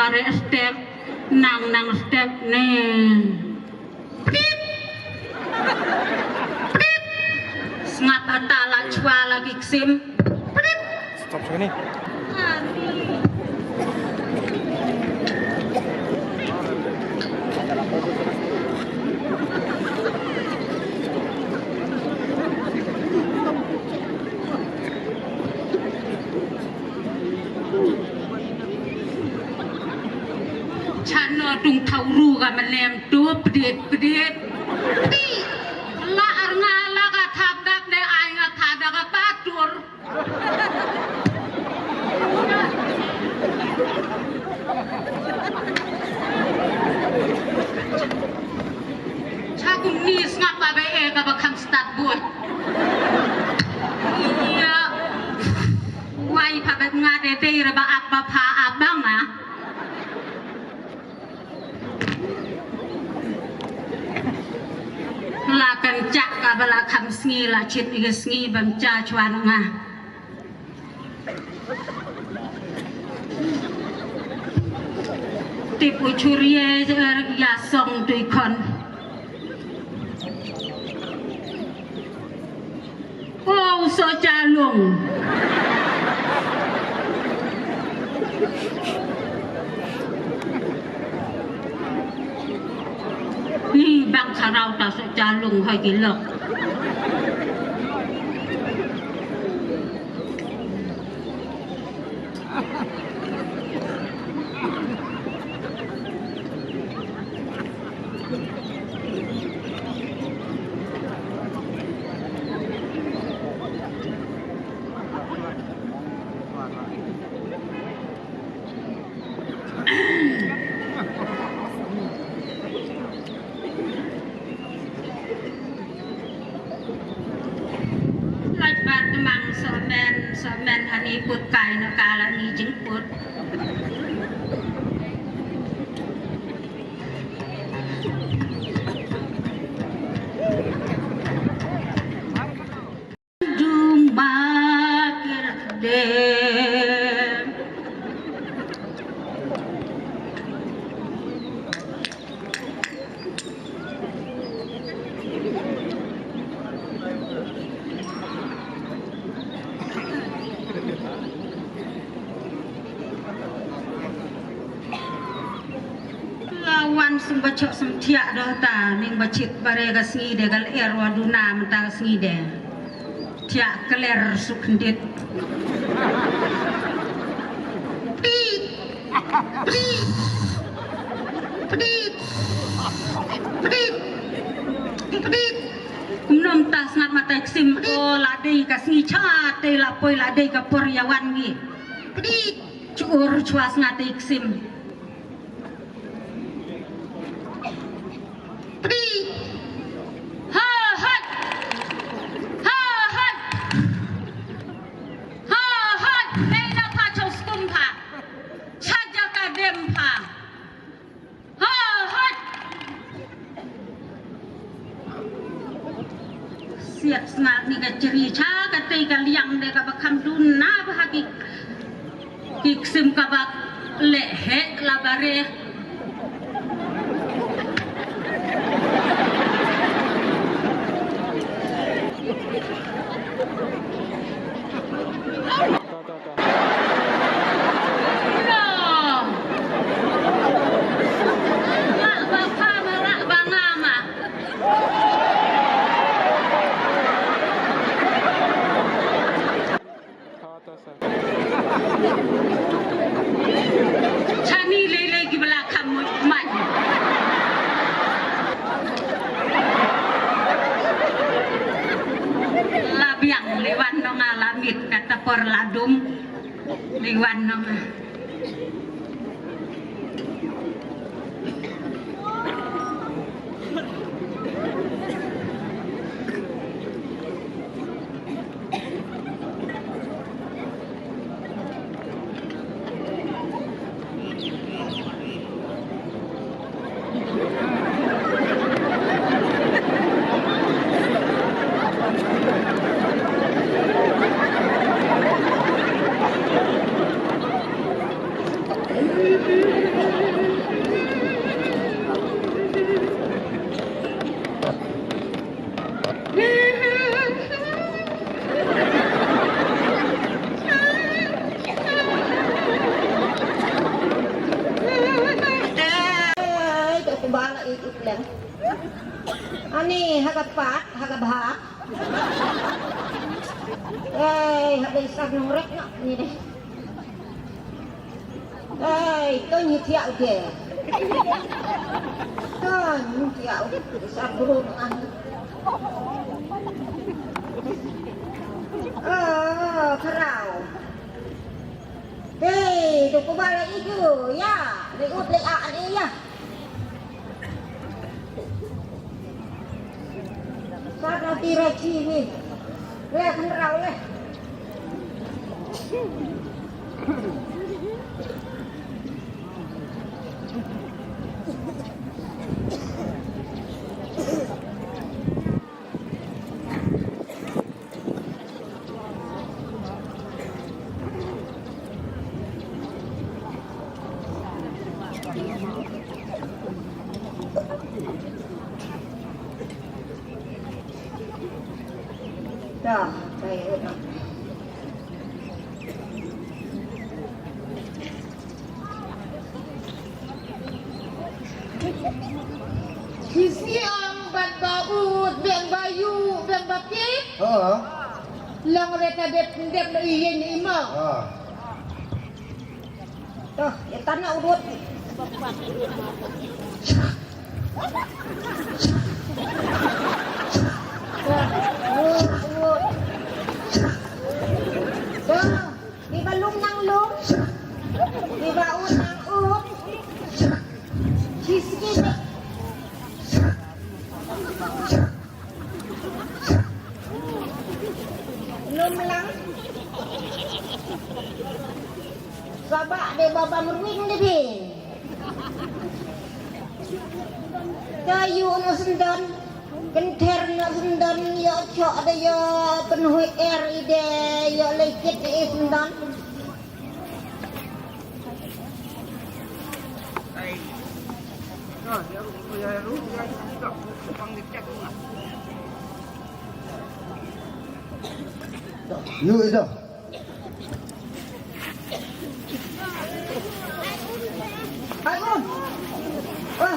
bare step nang step nih prit prit sengat atala cua lagi ksim prit stop sini tung thau ru ga malem tu pedit pedit di la arnga la ga thap dak de ai nga tha da ga patur chakum ni snap ba be ga ba kham start buat iya wai pa ba nga de de ra ba apa pa abang na la kencak kabala kham sngi la chit ni sngi bam cha chwan nga tipu churie ya song tui kon oh so cha lung ni bang sarau ta so cha lung hai ki lok semen ani put kai na kala ni jing put dung bakir de wan sum bacok sum tiak dah ta ning bacit bare ga sngi de gal er waduna menta sngi de tiak keler sukndit pit pit pit pit pit nom ta snat mata ksim o ladei ka sngi cha te la poi ladei ka por yawan gi pit chur chwa sngat ksim siap sengat ni ka ceri cha ka te ka liang de ka bakam dun na ba ki kiksim ka bak le he la bare Chani lele ki bala kamu mat labiang lewan nonga lamit kata por ladum lewan nonga Ani hagapat, hagabhak. Habis sak nurek nak ni deh. Tôi như thiệu kìa. Tôi như thiệu sao bố ăn. Karau. Tôi có ba lại chứ ya, để út lại ạ đi ya. Sao nó tira chi đi. Lẹ không rau lẹ. Dah, baik. Siang ban baut, beng bayu, beng bapit. Lang reta dep na iyan ni ima. Tuh, ya tanah urut. Di balung nang lung, di baut nang ut, ciski. Lum lang, sabak de baba merwing de bin. Kayu no sendan. Kenter nak sendan ya cok ada ya penuh air ide ya lekit di sendan. Yuk itu. Ayo. Wah,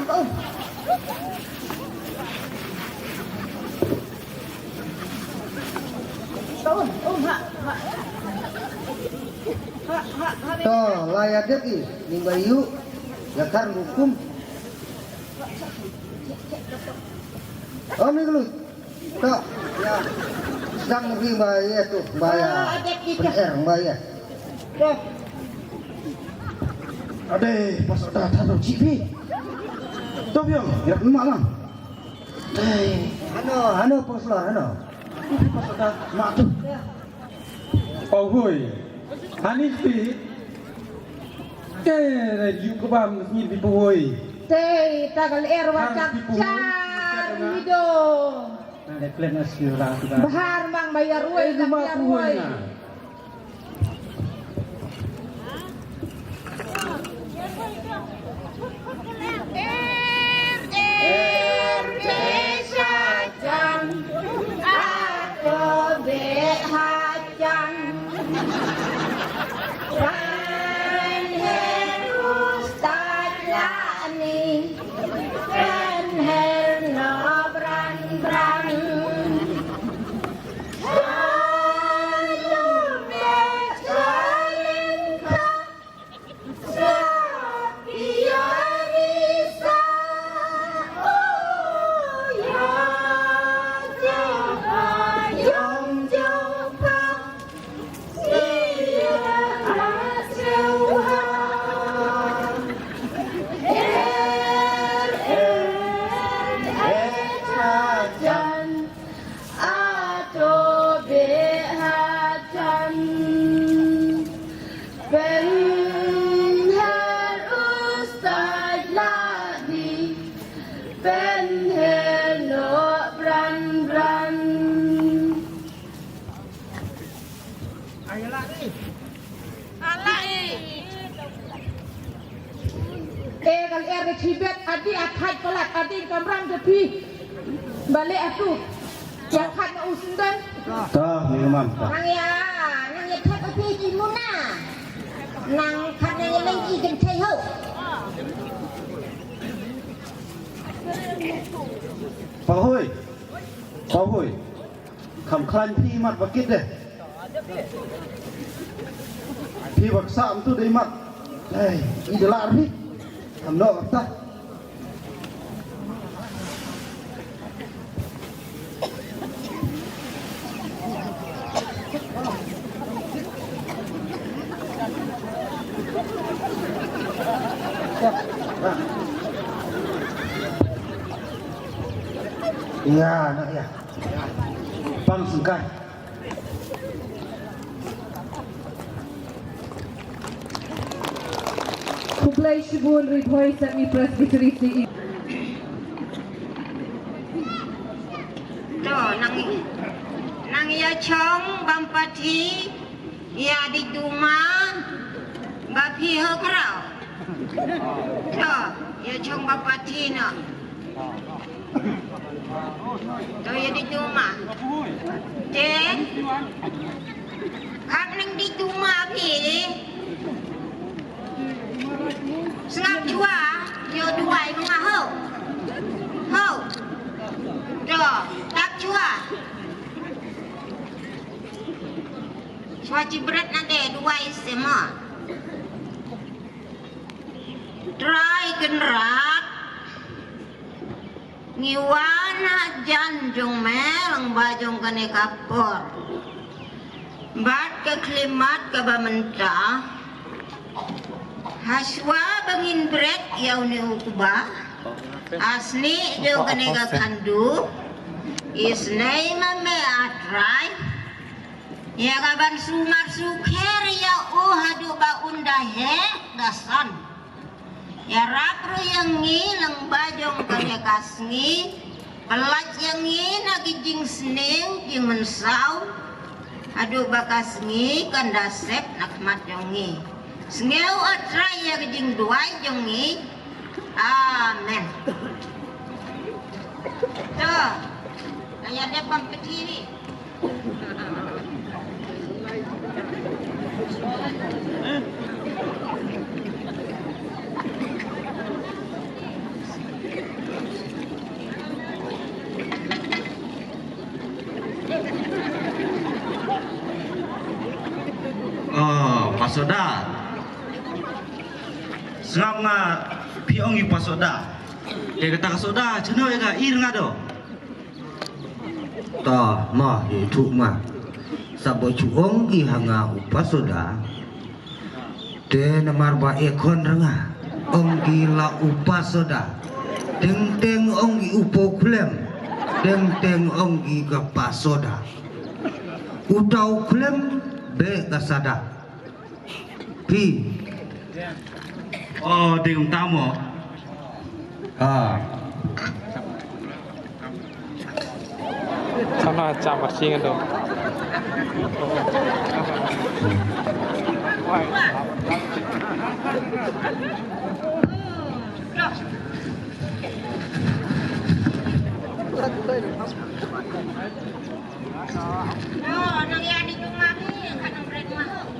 Toh layak dia ni bayu yakar hukum. Ni gelut. Toh ya. Sedang pergi bayar tu bayar. Bener bayar. Tuh. Ade pas dah tahu cipi. Toh biar ya mak lah. Hano poslah hano. Pas dah mak tu. Oh hui, Hanif pi, ke juga bam ni di hui. Teh tagal air wacak car hido. Ada plan asira kita. Bahar mang bayar ruai tak bayar ruai. Kalau Tibet adi akai pelat adi kamrang tepi balik aku yang kat nak usundan. Toh minuman. Nang ya thek api kimuna. Nang kat nang lagi kan thei ho. Pahoy. Pahoy. Kham klan phi mat bakit deh. Phi bak sam tu dei mat. Hey, ini lar ni. Kham no bak ta. Ya, nak ya. Bang sengkai. Kublai Shibun Ridhoi Semi Presbytery CE. To nang ya chong bampati ya di rumah bapi ho kerau. To ya chong bampati no. To ya di rumah. Den kap nang di rumah pi. Sengap jua yo duai mga ho. Ho. To tak jua. Swaci berat nade duai semua. Try genrat. Ngiwana janjung melang bajong kane kapor. Bat ke klimat ke bamenta. Haswa bangin berat yauni ukubah. Asni jong kane ka kandu. Isnay mame atray. Ya kaban sumar sukher ya hadu ba undahe dasan. Ya rapro yang ngilang bajong kanya kasngi. Pelat yang nagijing seneng jing mensau. Adu bakasngi kandasep nakmat jongi. Sngeu atray ya gijing duai jongi. Amen. Tuh. Ayah dia pampeti ni. Oh, pasoda. Sengap nga piongi pasoda. Dia kata kasoda, cina ya ga ir ngado. Ta mah itu mah sabo chuong gi hanga upasoda te namar ba ekon renga onggi la upasoda teng teng onggi upo klem teng teng onggi ka pasoda utau klem be kasada pi Oh, dia utama. Sama campur singan tu. Oh, nang ya di rumah ni kan nang break mah.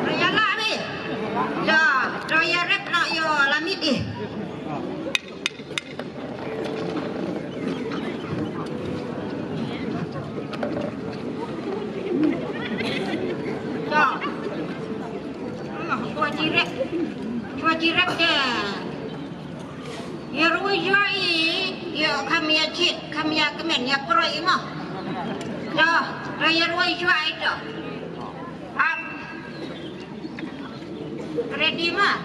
Raya lah ni. Ya, raya rep nak yo lamit ni. Ya. Cua jirep dia. Ya ruai jai. Ya kami ya cik, kami ya kemen ya peroi mah. Ya, raya ruai jai tu. Ready mah?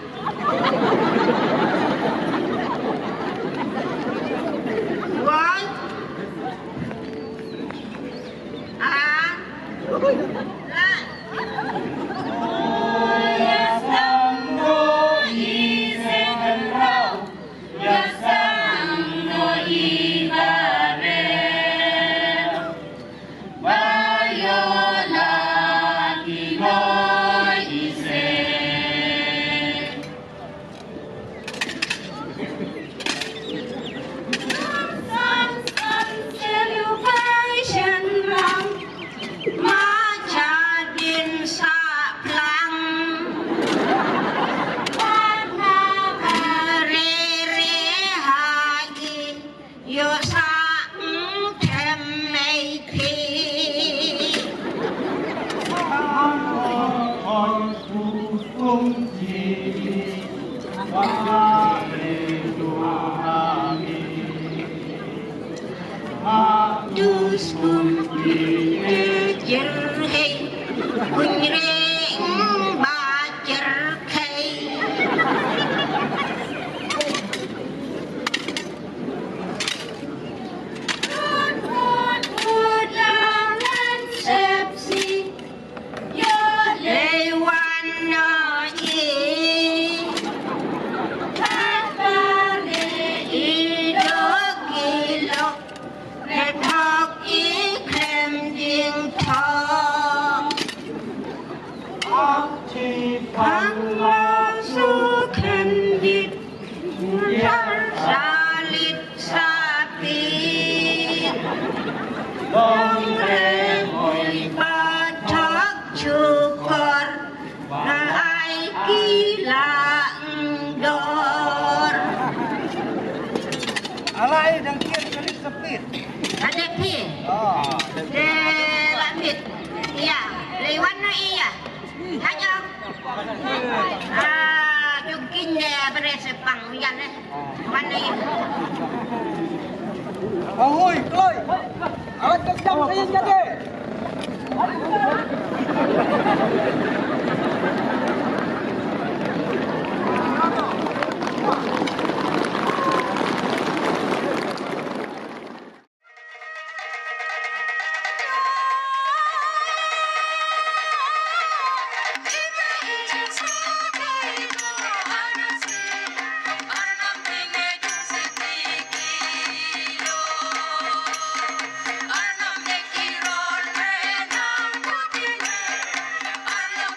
One. Lah. Adik pi. De lamit. Iya, lewat no iya. Hanya. Jukin deh beresepang hujan deh. Mana ini? Ahoy, Kloy. Alat kejam saya jadi. Arnam de Kirol, Renam Putine, Arnam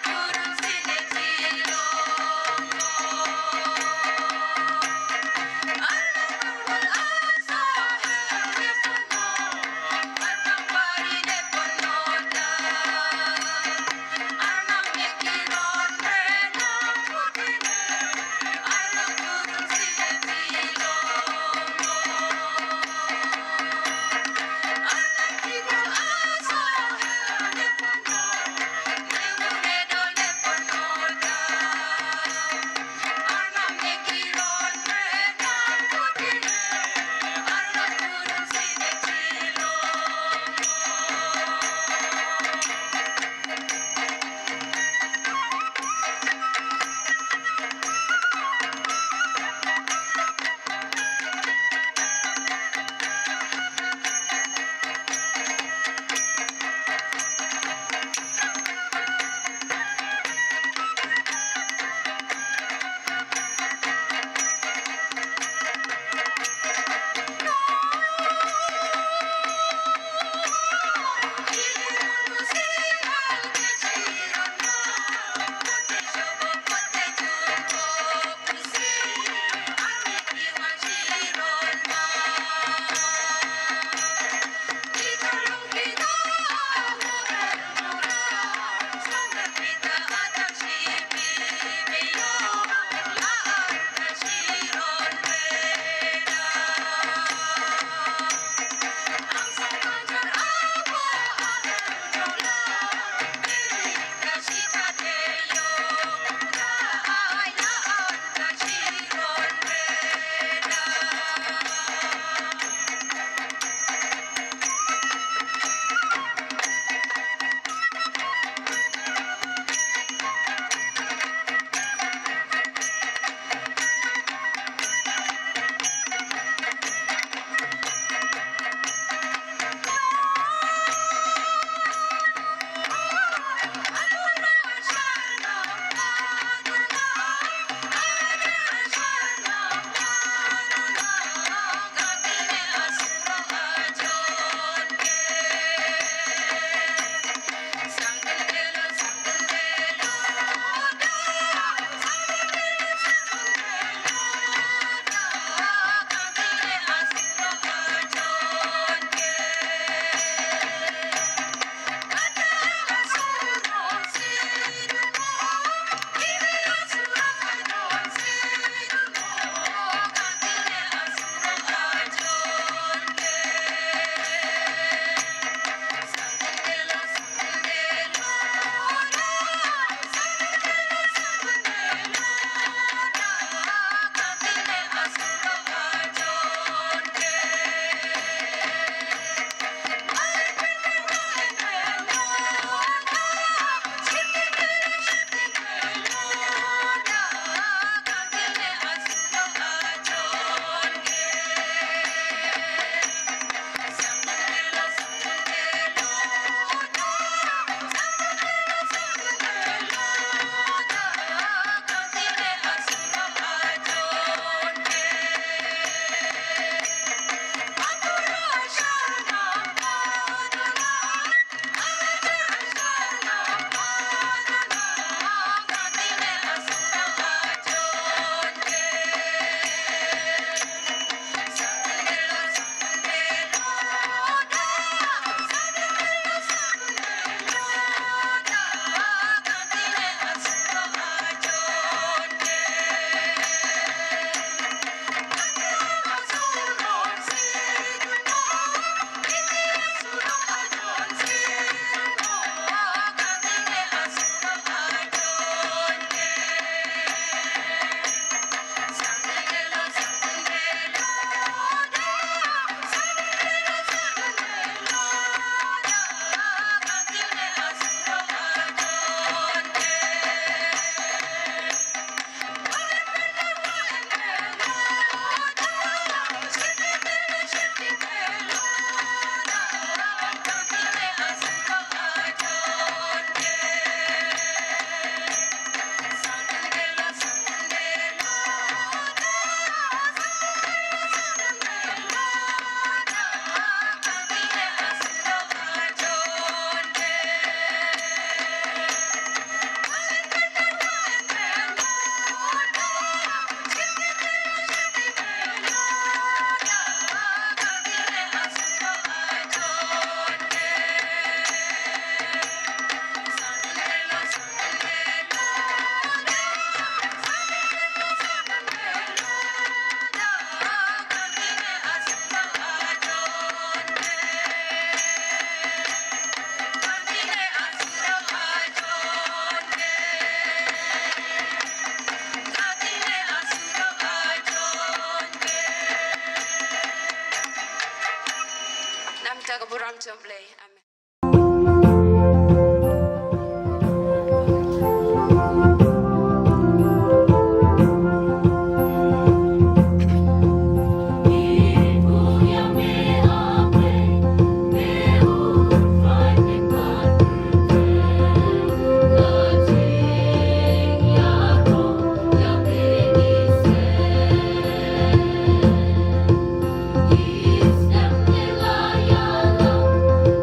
keburang jomplay. Amin.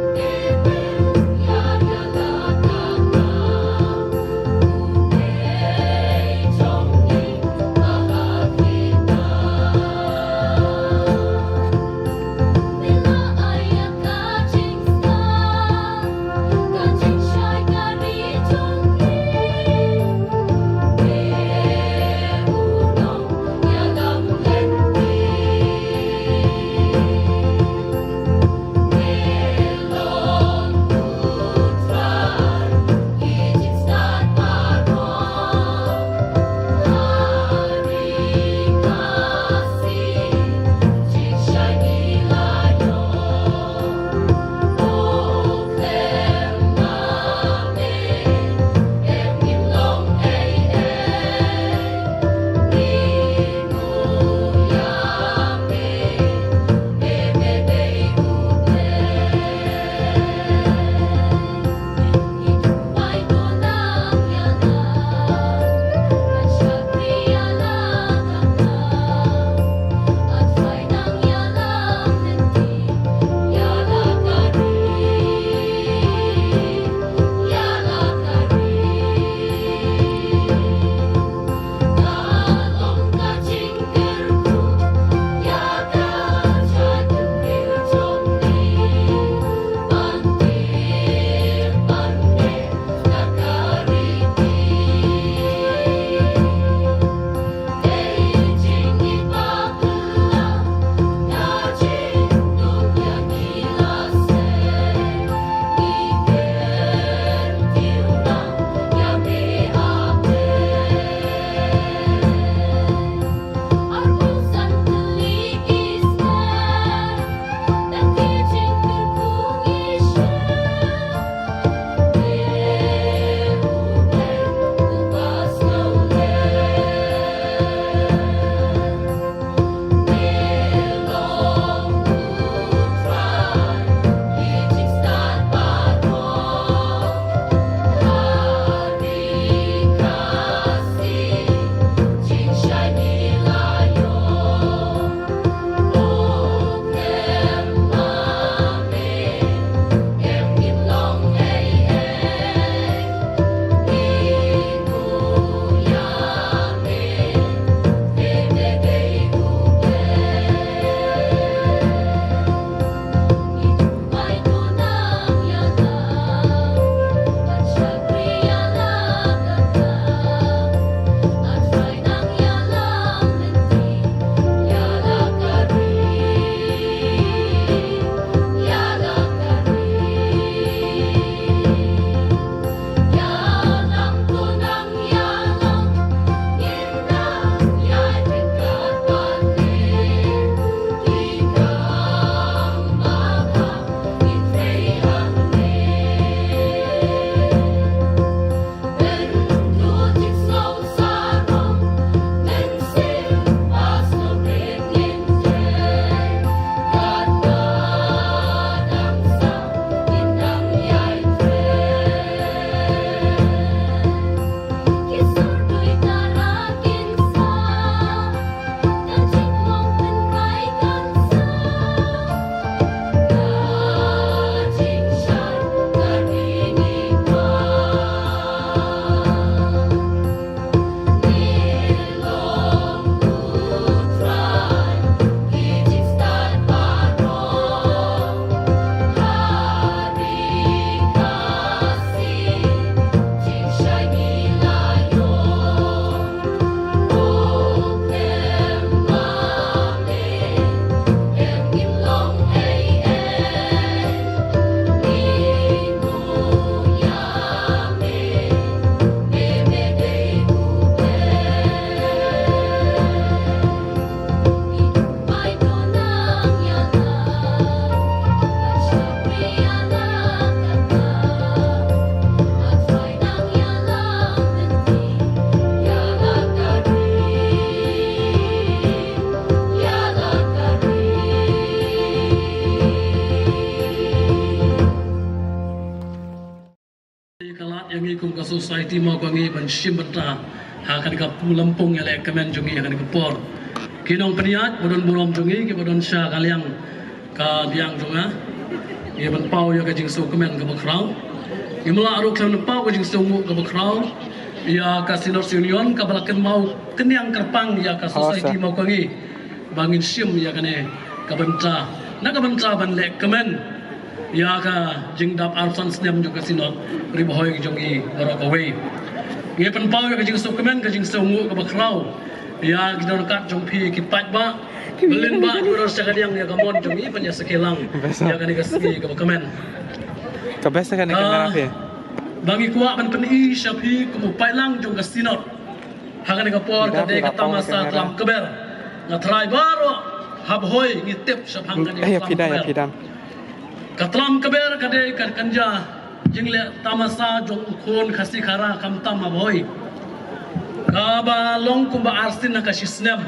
Is society mau kangi ban sim benta akan ka pulampung ele kemen jungi akan ka por kinong peniat bodon burom jungi ke bodon sya kaliang ka diang junga ye ban pau ya ka jing so kemen ka bakrau ye mula aru kan pau ka jing so mu ka bakrau ya ka sinor union ka balakan mau kenyang kerpang ya ka society mau kangi bangin sim ya kane ka benta na ka benta ban le kemen ya ka jing dap arsan snem juga sinot riboy jongi barok away ye pen pau ya ka jing so kemen ka jing so mu ka bakrau ya gidor kat jong pi ki pat ba belin ba duro sa kadiang ya kamon jongi panya sekelang ya ka ni ka ski ka kemen ka besa kan kamera pe bagi kuat ban peni syapi kumu pailang jong ka sinot hakan ka por ka de ka tamasa lam keber na trai baro habhoy ngitip sa hangkan ya pidam Katlam keber kade kanja jingle tamasa jong ukon khasi khara kamtam aboy kaba long kumba arsin nakasisnem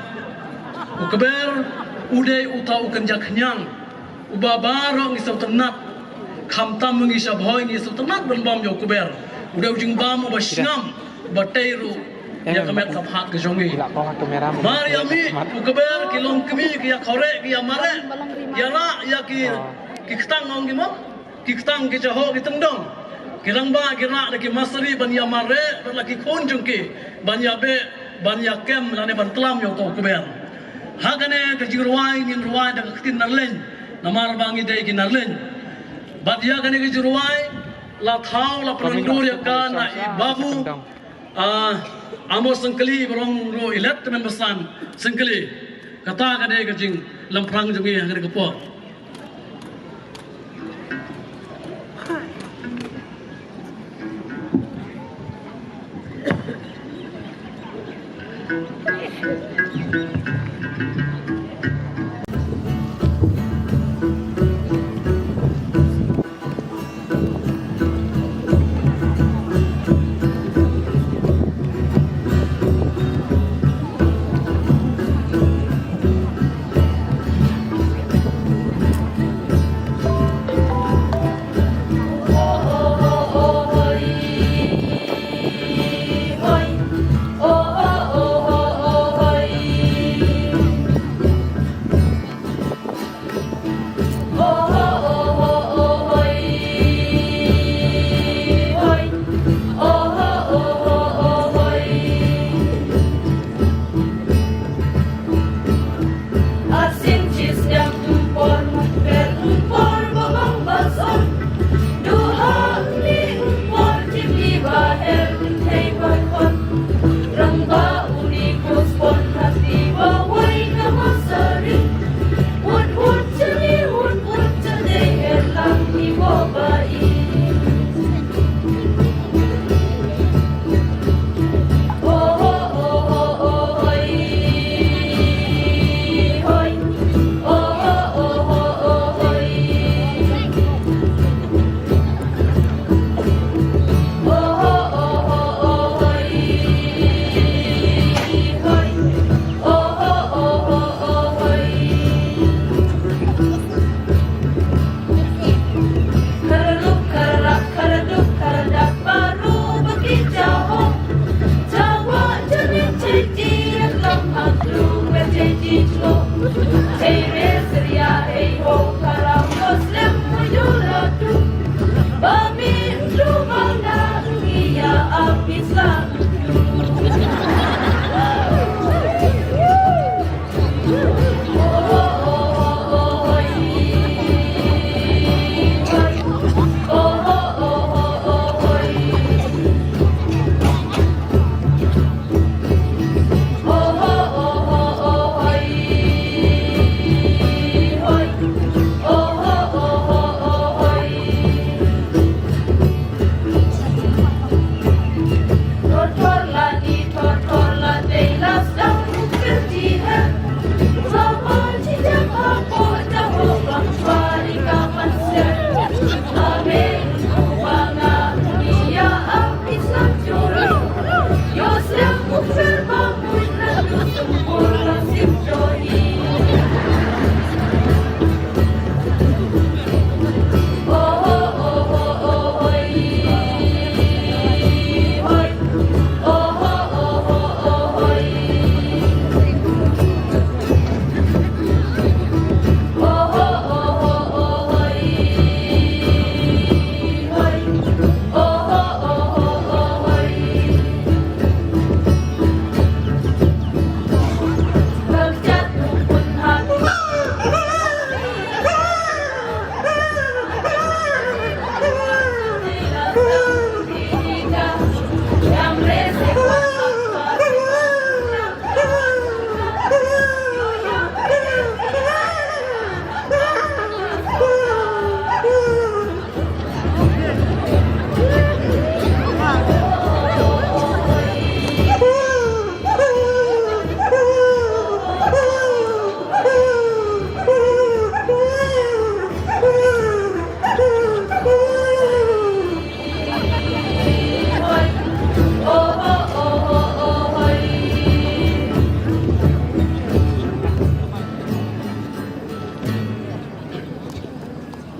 ukeber ude uta ukanja khnyang uba baro ngisau tenat kamtam mengisab hoy ngisau tenat berbam jo keber ude ujing bam uba shnam bateiru ya kamet kaphat ke jongi mariami ukeber kilong kemi kia khore kia mare ya la ya ki kitang ngong gimok kitang ke jaho ki tendong kirang ba kira de ki masri ban ya mare ban laki khon jung ki ban ya be ban ya kem lane ban tlam yo to kuber hagane ke jirwai nin ruai da kitin narlen namar bangi de ki narlen bat ya gane ke jirwai la thau la penundur ya kana babu amos sengkeli berong ro ilet temen besan sengkeli kata kade ke jing lamprang jungi hagane ke por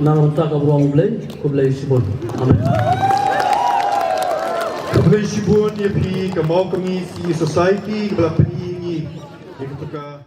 nama tak beruang kublai sibun. Amin. Kublai sibun ya pi kemau kami si society kebelah peninggi yang ketika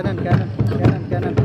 kanan, kanan, kanan, kanan.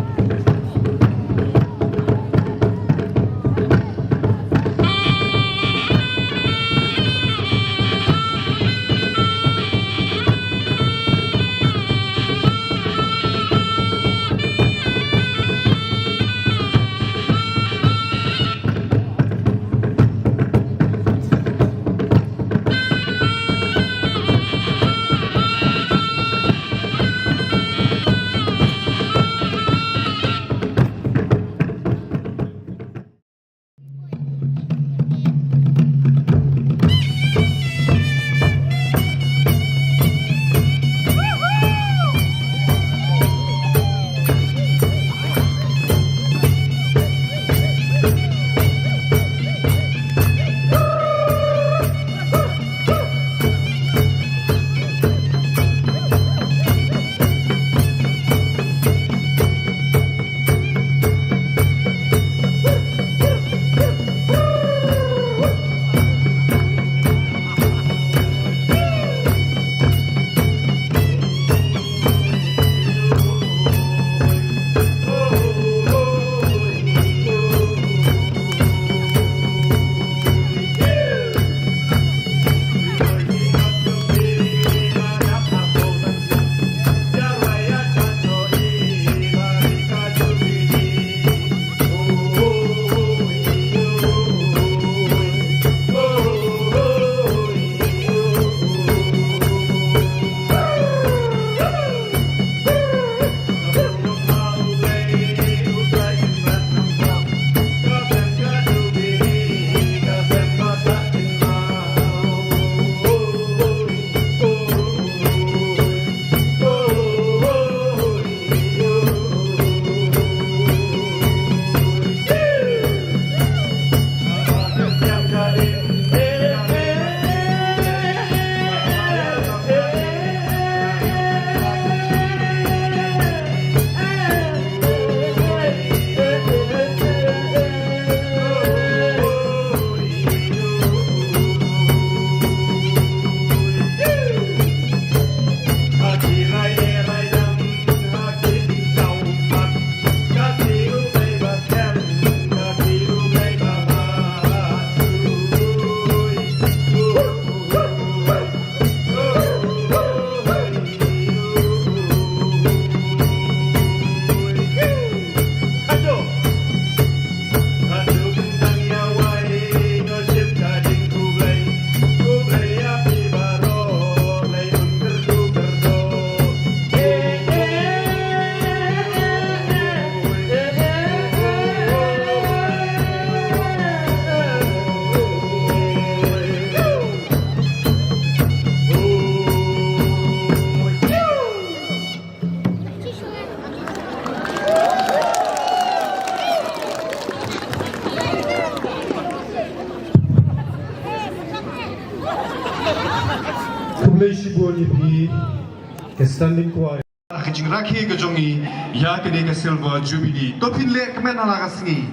Standing choir. Kajing rakhi kajongi ya kene ka silver jubilee. To pin le kemen ala kasingi.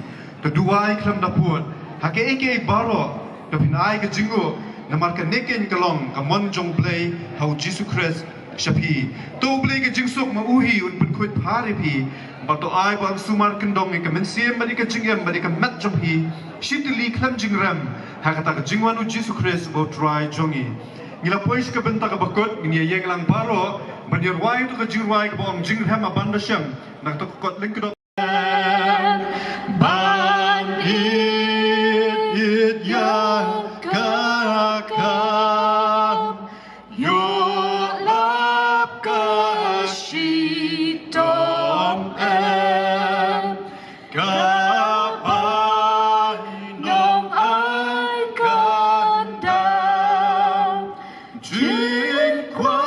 To duai klam dapur. Hake eke baro. To pin ai kajingo. Namar ka neken kalong ka monjong play how Jesus Christ shapi. To play kajing sok ma uhi un pun kuit pare pi. Ba to ai ba sumar kendong ka men siem ba ka jingem ba ka mat jompi. Shitli klam jingram. Hakata ka jingwanu Jesus Christ bo try jongi. Ngila pois ka benta ka bakot ngi yeng lang baro. Menyeruai tu kejiruai ke bawang jingham abanda syam nak tu kot link kedok ban it ya karakan yo lap kashitom kapai nong ai kandang jin kwa